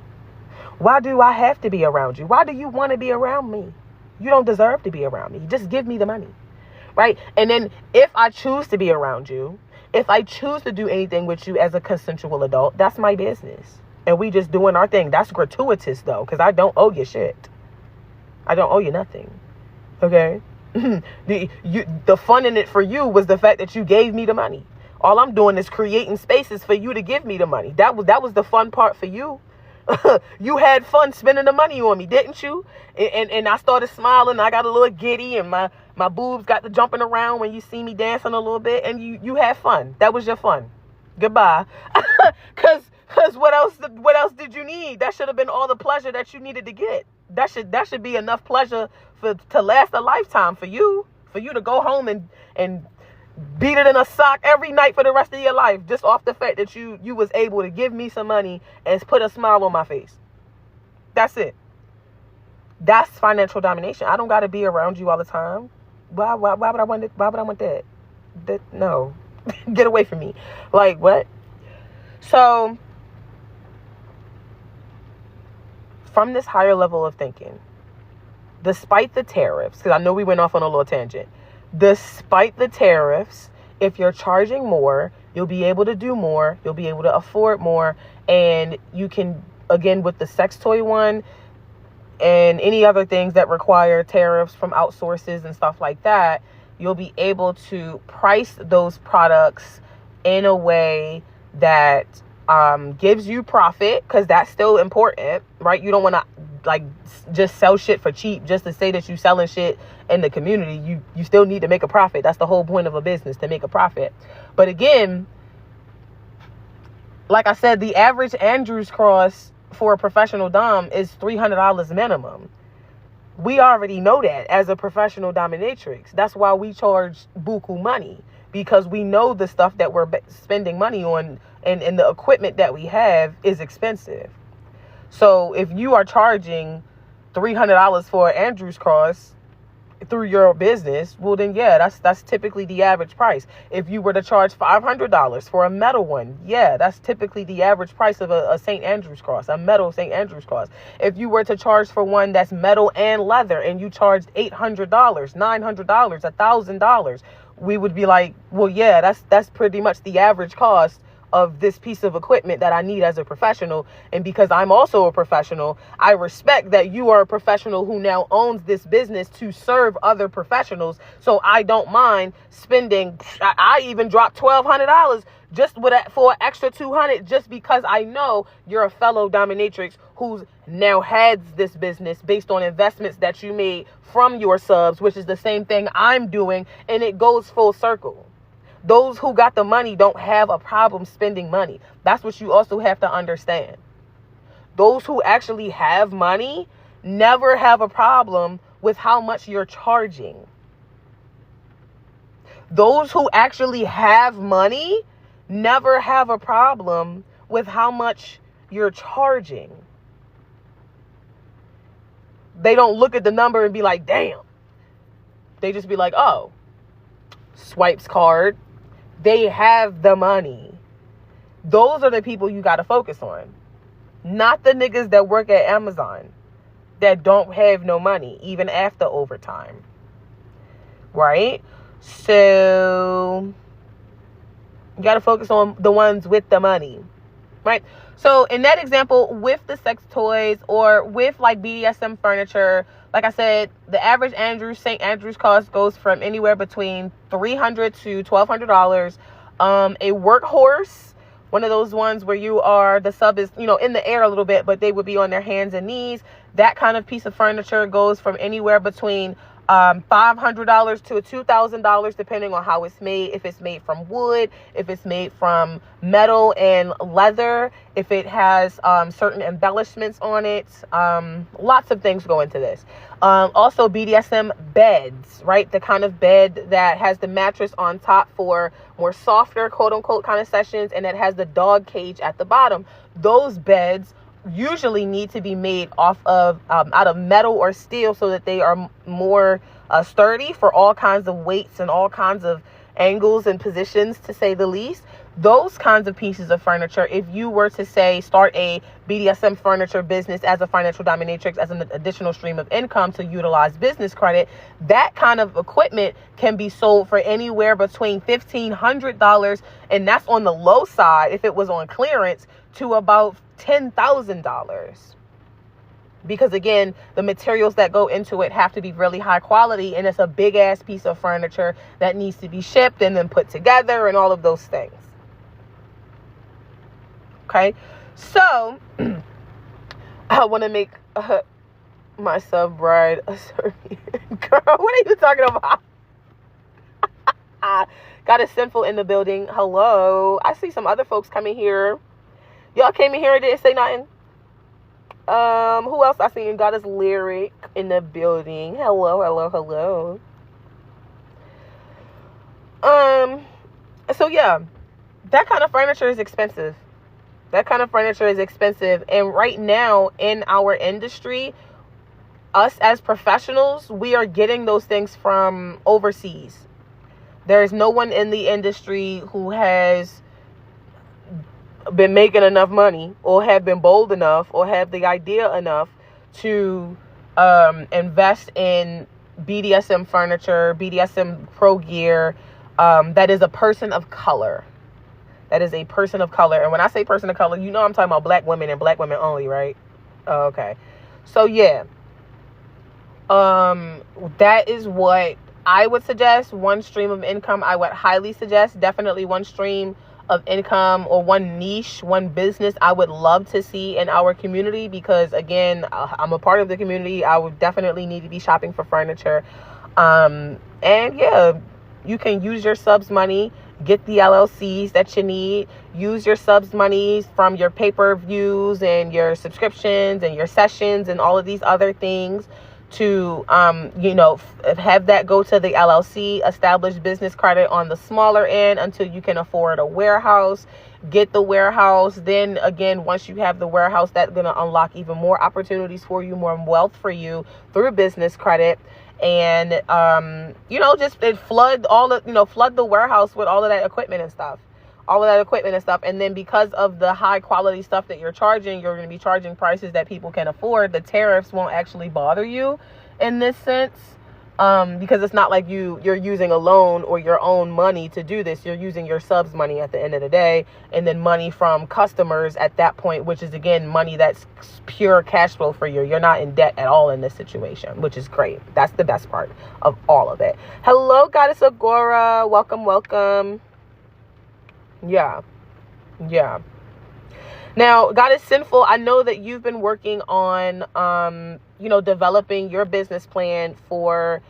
Why do I have to be around you? Why do you want to be around me? You don't deserve to be around me. Just give me the money. Right? And then if I choose to be around you, if I choose to do anything with you as a consensual adult, that's my business. And we just doing our thing. That's gratuitous though, because I don't owe you shit. I don't owe you nothing. Okay? The fun in it for you was the fact that you gave me the money. All I'm doing is creating spaces for you to give me the money. That was the fun part for you. You had fun spending the money on me, didn't you? And I started smiling. I got a little giddy, and my boobs got to jumping around when you see me dancing a little bit, and you had fun. That was your fun. Goodbye. Cause what else did you need? That should have been all the pleasure that you needed to get. That should be enough pleasure to last a lifetime for you to go home and beat it in a sock every night for the rest of your life, just off the fact that you was able to give me some money and put a smile on my face. That's it. That's financial domination. I don't got to be around you all the time. Why would I want it? Why would I want that? No. Get away from me. Like, what? So, from this higher level of thinking, despite the tariffs, because I know we went off on a little tangent, despite the tariffs, if you're charging more, you'll be able to do more, you'll be able to afford more, and you can, again, with the sex toy one and any other things that require tariffs from outsources and stuff like that, you'll be able to price those products in a way that gives you profit, because that's still important, right? You don't want to like just sell shit for cheap just to say that you selling shit in the community. You still need to make a profit. That's the whole point of a business, to make a profit. But again, like I said, the average Andrews cross for a professional dom is $300 minimum. We already know that as a professional dominatrix. That's why we charge buku money, because we know the stuff that we're spending money on and the equipment that we have is expensive. So if you are charging $300 for an Andrews cross through your business, well then yeah, that's typically the average price. If you were to charge $500 for a metal one, yeah, that's typically the average price of a St. Andrew's cross, a metal St. Andrew's cross. If you were to charge for one that's metal and leather and you charged $800, $900, $1,000, we would be like, well yeah, that's pretty much the average cost of this piece of equipment that I need as a professional. And because I'm also a professional, I respect that you are a professional who now owns this business to serve other professionals. So I don't mind spending, I even dropped $1,200 just for an extra $200, just because I know you're a fellow dominatrix who's now heads this business based on investments that you made from your subs, which is the same thing I'm doing, and it goes full circle. Those who got the money don't have a problem spending money. That's what you also have to understand. Those who actually have money never have a problem with how much you're charging. Those who actually have money never have a problem with how much you're charging. They don't look at the number and be like, damn. They just be like, oh, swipes card. They have the money. Those are the people you got to focus on. Not the niggas that work at Amazon that don't have no money, even after overtime. Right? So you got to focus on the ones with the money. Right? So in that example, with the sex toys or with like BDSM furniture, like I said, the average St. Andrews cost goes from anywhere between $300 to $1,200. A workhorse, one of those ones where the sub is, in the air a little bit, but they would be on their hands and knees. That kind of piece of furniture goes from anywhere between $500 to $2,000, depending on how it's made. If it's made from wood, if it's made from metal and leather, if it has certain embellishments on it, lots of things go into this. Also BDSM beds, right? The kind of bed that has the mattress on top for more softer, quote unquote, kind of sessions, and it has the dog cage at the bottom. Those beds usually need to be made out of metal or steel so that they are more sturdy for all kinds of weights and all kinds of angles and positions, to say the least. Those kinds of pieces of furniture, if you were to say start a BDSM furniture business as a financial dominatrix, as an additional stream of income to utilize business credit, that kind of equipment can be sold for anywhere between $1,500, and that's on the low side if it was on clearance, to about $10,000. Because again, the materials that go into it have to be really high quality, and it's a big ass piece of furniture that needs to be shipped and then put together and all of those things. Okay, so I want to make my sub bride a Serbian girl. What are you talking about? Got a sinful in the building. Hello. I see some other folks coming here. Y'all came in here and didn't say nothing. Who else I seen? Got his lyric in the building. Hello. So yeah, that kind of furniture is expensive. And right now in our industry, us as professionals, we are getting those things from overseas. There is no one in the industry who has been making enough money or have been bold enough or have the idea enough to invest in BDSM furniture, BDSM pro gear, that is a person of color. And when I say person of color, I'm talking about black women and black women only, right? Okay. So yeah, that is what I would suggest. One stream of income I would highly suggest. Definitely one stream of income or one niche, one business I would love to see in our community, because again, I'm a part of the community. I would definitely need to be shopping for furniture. And yeah, you can use your subs money, get the LLCs that you need, use your subs monies from your pay-per-views and your subscriptions and your sessions and all of these other things to, have that go to the LLC, establish business credit on the smaller end until you can afford a warehouse, get the warehouse. Then again, once you have the warehouse, that's going to unlock even more opportunities for you, more wealth for you through business credit. And, just flood the warehouse with all of that equipment and stuff. And then because of the high quality stuff that you're charging, you're going to be charging prices that people can afford. The tariffs won't actually bother you in this sense. Because it's not like you're using a loan or your own money to do this. You're using your subs money at the end of the day, and then money from customers at that point, which is again money that's pure cash flow for you. You're not in debt at all in this situation, which is great. That's the best part of all of it. Hello, Goddess Agora. Welcome. Yeah. Now, Goddess Sinful, I know that you've been working on, developing your business plan for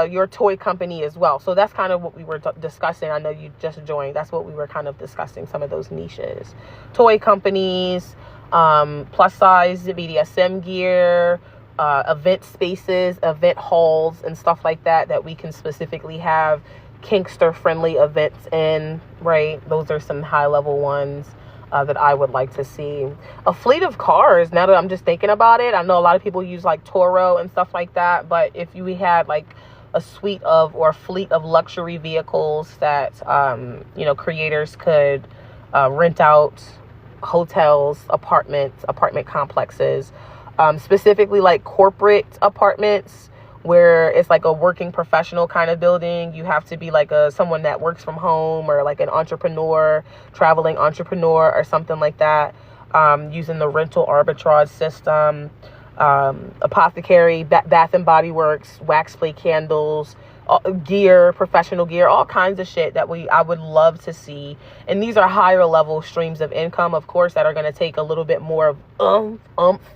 your toy company as well. So that's kind of what we were discussing. I know you just joined. That's what we were kind of discussing, some of those niches. Toy companies, plus size BDSM gear, event spaces, event halls, and stuff like that we can specifically have Kinkster friendly events in, right? Those are some high level ones. that I would like to see. A fleet of cars, now that I'm just thinking about it, I know a lot of people use like Toro and stuff like that, but if you had like a fleet of luxury vehicles that, creators could rent out, hotels, apartment complexes, specifically like corporate apartments, where it's like a working professional kind of building. You have to be like someone that works from home, or like an entrepreneur, traveling entrepreneur or something like that, using the rental arbitrage system. Apothecary, Bath and Body Works, wax play candles, gear, professional gear, all kinds of shit that I would love to see. And these are higher level streams of income, of course, that are going to take a little bit more of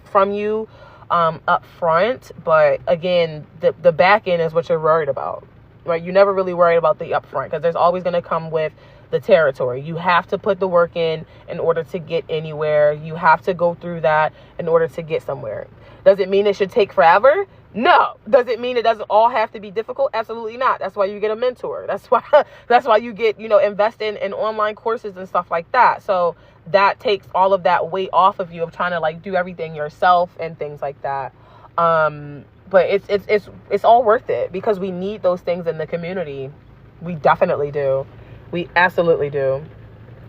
from you up front. But again, the back end is what you're worried about, right? You're never really worried about the upfront, because there's always going to come with the territory. You have to put the work in order to get anywhere. You have to go through that in order to get somewhere. Does it mean it should take forever? No. Does it mean it doesn't all have to be difficult? Absolutely not. That's why you get a mentor. That's why you get, invest in online courses and stuff like that. So that takes all of that weight off of you of trying to like do everything yourself and things like that. But it's all worth it, because we need those things in the community. We definitely do. We absolutely do.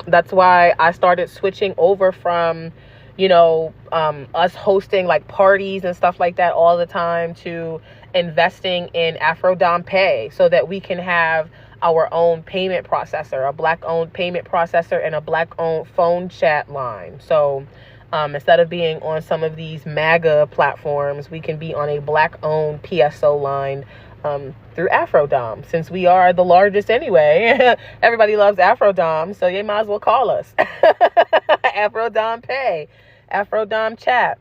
That's why I started switching over from, us hosting like parties and stuff like that all the time, to investing in AfroDomme Pay, so that we can have our own payment processor, a Black-owned payment processor, and a Black-owned phone chat line. So instead of being on some of these MAGA platforms, we can be on a Black-owned PSO line through AfroDomme, since we are the largest anyway. Everybody loves AfroDomme, so you might as well call us. AfroDomme Pay, AfroDomme Chat.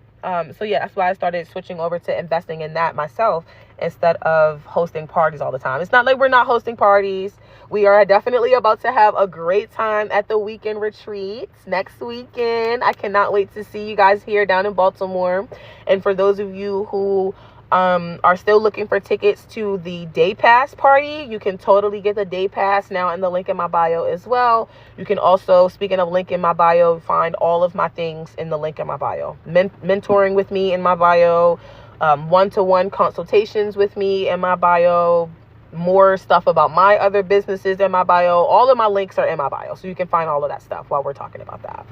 So yeah, that's why I started switching over to investing in that myself, instead of hosting parties all the time. It's not like we're not hosting parties. We are definitely about to have a great time at the weekend retreats next weekend. I cannot wait to see you guys here down in Baltimore. And for those of you who are still looking for tickets to the day pass party, you can totally get the day pass now in the link in my bio as well. You can also, speaking of link in my bio, find all of my things in the link in my bio. Mentoring with me in my bio, one-to-one consultations with me in my bio, more stuff about my other businesses in my bio. All of my links are in my bio, so you can find all of that stuff while we're talking about that.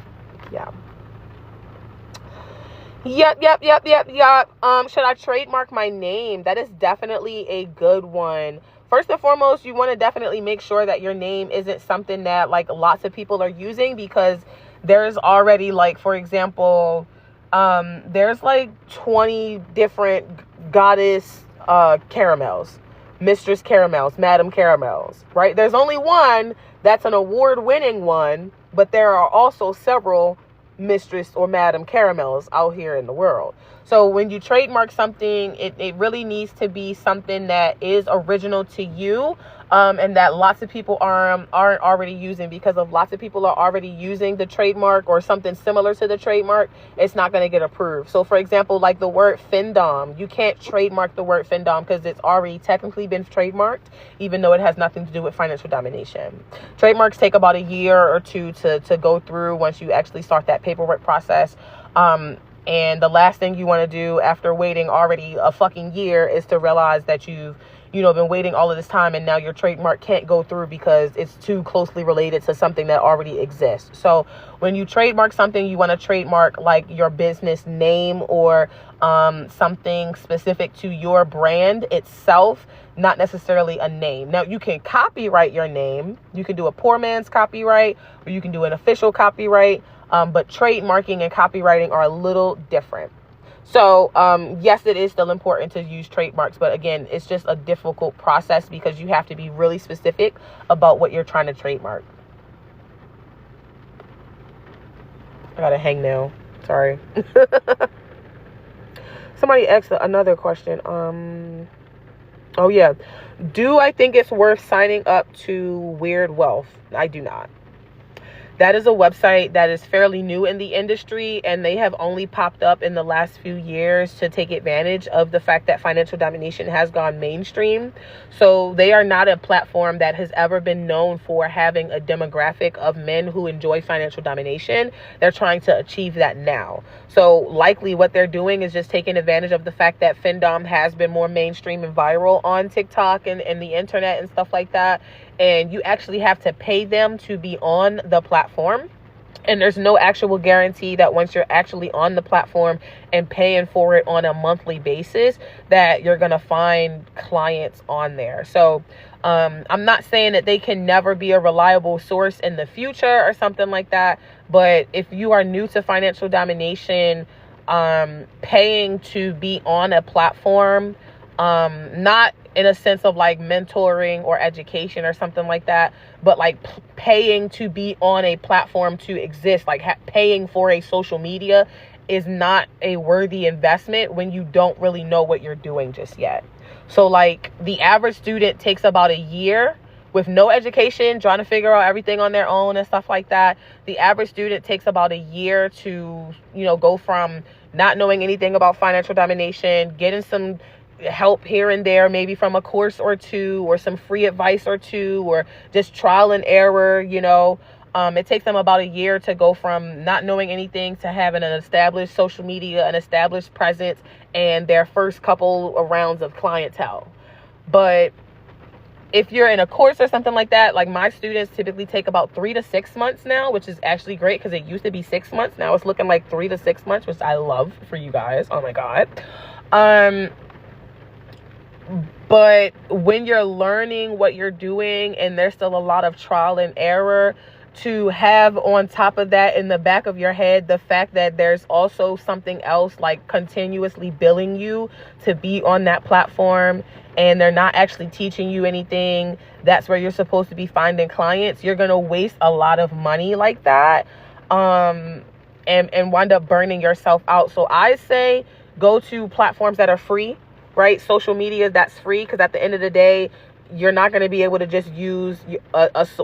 Yeah. Yep. Should I trademark my name? That is definitely a good one. First and foremost, you want to definitely make sure that your name isn't something that like lots of people are using, because there's already like, for example, there's like 20 different goddess caramels, mistress caramels, madam caramels, right? There's only one that's an award-winning one, but there are also several mistress or madam caramels out here in the world. So when you trademark something, it really needs to be something that is original to you, and that lots of people aren't already using, because if lots of people are already using the trademark or something similar to the trademark, it's not going to get approved. So for example, like the word FinDom, you can't trademark the word FinDom because it's already technically been trademarked, even though it has nothing to do with financial domination. Trademarks take about a year or two to go through once you actually start that paperwork process. And the last thing you want to do after waiting already a fucking year is to realize that you've been waiting all of this time, and now your trademark can't go through because it's too closely related to something that already exists. So when you trademark something, you want to trademark like your business name, or something specific to your brand itself, not necessarily a name. Now you can copyright your name. You can do a poor man's copyright, or you can do an official copyright. But trademarking and copywriting are a little different. So, yes, it is still important to use trademarks, but again, it's just a difficult process because you have to be really specific about what you're trying to trademark. I got a hangnail. Sorry. Somebody asked another question. Oh yeah. Do I think it's worth signing up to Weird Wealth? I do not. That is a website that is fairly new in the industry, and they have only popped up in the last few years to take advantage of the fact that financial domination has gone mainstream. So they are not a platform that has ever been known for having a demographic of men who enjoy financial domination. They're trying to achieve that now. So likely what they're doing is just taking advantage of the fact that FinDom has been more mainstream and viral on TikTok and the internet and stuff like that. And you actually have to pay them to be on the platform. And there's no actual guarantee that once you're actually on the platform and paying for it on a monthly basis, that you're going to find clients on there. So I'm not saying that they can never be a reliable source in the future or something like that. But if you are new to financial domination, paying to be on a platform, not in a sense of like mentoring or education or something like that, but like paying to be on a platform to exist, like paying for a social media is not a worthy investment when you don't really know what you're doing just yet. So like the average student takes about a year with no education, trying to figure out everything on their own and stuff like that. The average student takes about a year to, go from not knowing anything about financial domination, getting some help here and there, maybe from a course or two, or some free advice or two, or just trial and error. It takes them about a year to go from not knowing anything to having an established social media, an established presence, and their first couple of rounds of clientele. But if you're in a course or something like that, like my students typically take about 3 to 6 months now, which is actually great because it used to be 6 months. Now it's looking like 3 to 6 months, which I love for you guys. Oh my God. But when you're learning what you're doing and there's still a lot of trial and error, to have on top of that in the back of your head the fact that there's also something else like continuously billing you to be on that platform and they're not actually teaching you anything, that's where you're supposed to be finding clients, you're going to waste a lot of money like that, and wind up burning yourself out. So I say go to platforms that are free, right? Social media that's free, because at the end of the day, you're not going to be able to just use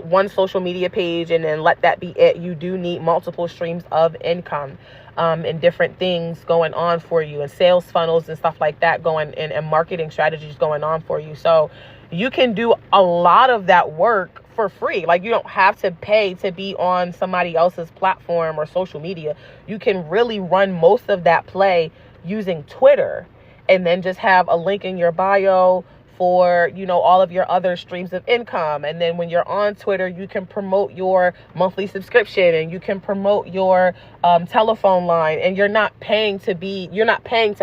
one social media page and then let that be it. You do need multiple streams of income, and different things going on for you, and sales funnels and stuff like that going, and marketing strategies going on for you. So you can do a lot of that work for free. Like, you don't have to pay to be on somebody else's platform or social media. You can really run most of that play using Twitter, and then just have a link in your bio for, all of your other streams of income. And then when you're on Twitter, you can promote your monthly subscription, and you can promote your telephone line, and you're not paying to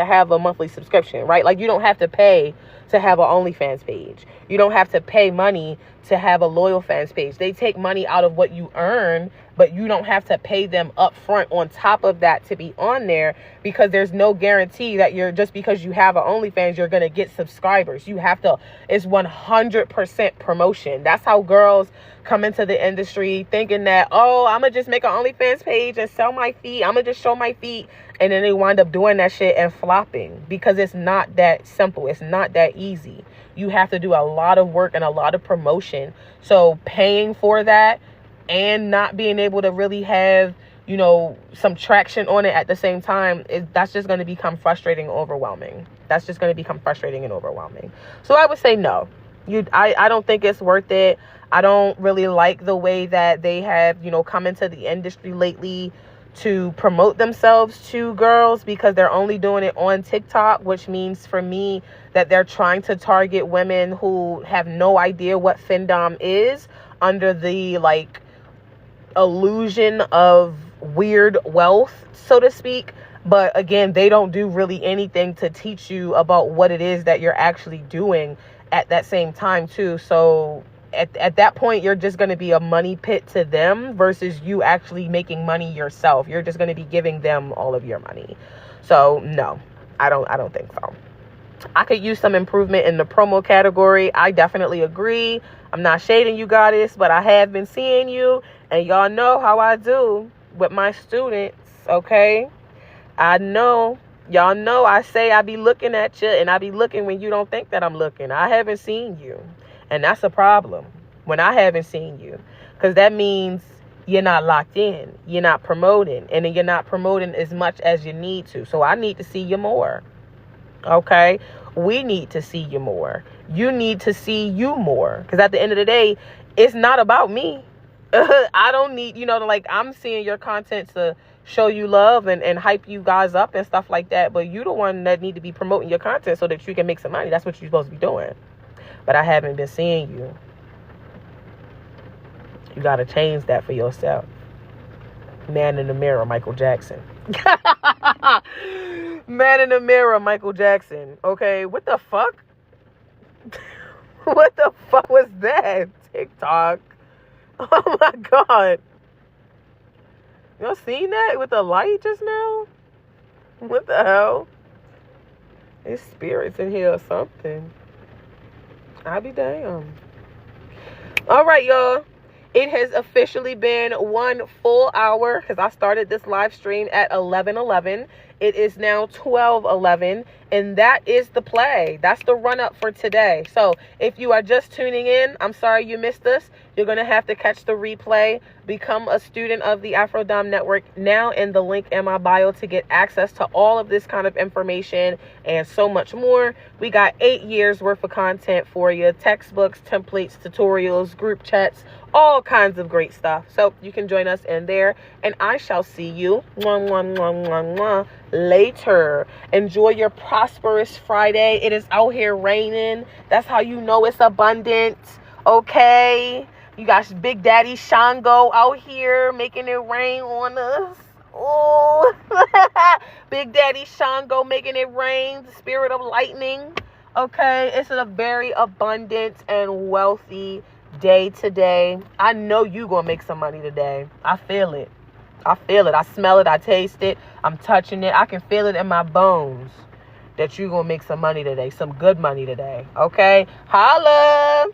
have a monthly subscription, right? Like, you don't have to pay to have an OnlyFans page. You don't have to pay money to have a loyal fans page. They take money out of what you earn, but you don't have to pay them up front on top of that to be on there, because there's no guarantee that just because you have an OnlyFans, you're going to get subscribers. It's 100% promotion. That's how girls come into the industry, thinking that, I'm going to just make an OnlyFans page and sell my feet. I'm going to just show my feet. And then they wind up doing that shit and flopping, because it's not that simple. It's not that easy. You have to do a lot of work and a lot of promotion. So paying for that and not being able to really have, some traction on it at the same time, that's just going to become frustrating and overwhelming. So I would say no. I don't think it's worth it. I don't really like the way that they have, come into the industry lately to promote themselves to girls, because they're only doing it on TikTok, which means for me that they're trying to target women who have no idea what FinDom is, under the illusion of weird wealth, so to speak. But again, they don't do really anything to teach you about what it is that you're actually doing at that same time too. So at that point, you're just going to be a money pit to them versus you actually making money yourself. You're just going to be giving them all of your money. So no, I don't think so. I could use some improvement in the promo category. I definitely agree. I'm not shading you, goddess, but I have been seeing you, and y'all know how I do with my students, okay? Y'all know I say I be looking at you, and I be looking when you don't think that I'm looking. I haven't seen you, and that's a problem when I haven't seen you, because that means you're not locked in. You're not promoting. And then you're not promoting as much as you need to. So I need to see you more. Okay? We need to see you more. You need to see you more. Because at the end of the day, it's not about me. I don't need, like, I'm seeing your content to show you love and hype you guys up and stuff like that. But you the one that need to be promoting your content so that you can make some money. That's what you're supposed to be doing. But I haven't been seeing you. You got to change that for yourself. Man in the mirror, Michael Jackson. Man in the mirror, Michael Jackson. Okay, what the fuck? What the fuck was that? TikTok. Oh my God. Y'all seen that with the light just now? What the hell? There's spirits in here or something. I'll be damned. All right, y'all. It has officially been 1 full hour because I started this live stream at 11:11. It is now 12:11, and that is the play. That's the run up for today. So if you are just tuning in, I'm sorry you missed this. You're going to have to catch the replay. Become a student of the AfroDomme Network now in the link in my bio to get access to all of this kind of information and so much more. We got 8 years worth of content for you. Textbooks, templates, tutorials, group chats, all kinds of great stuff. So you can join us in there, and I shall see you later. Enjoy your prosperous Friday. It is out here raining. That's how you know it's abundant. Okay? You got Big Daddy Shango out here making it rain on us. Oh, Big Daddy Shango making it rain. The spirit of lightning. Okay? It's a very abundant and wealthy day today. I know you gonna make some money today. I feel it. I feel it. I smell it. I taste it. I'm touching it. I can feel it in my bones that you gonna make some money today. Some good money today. Okay? Holla!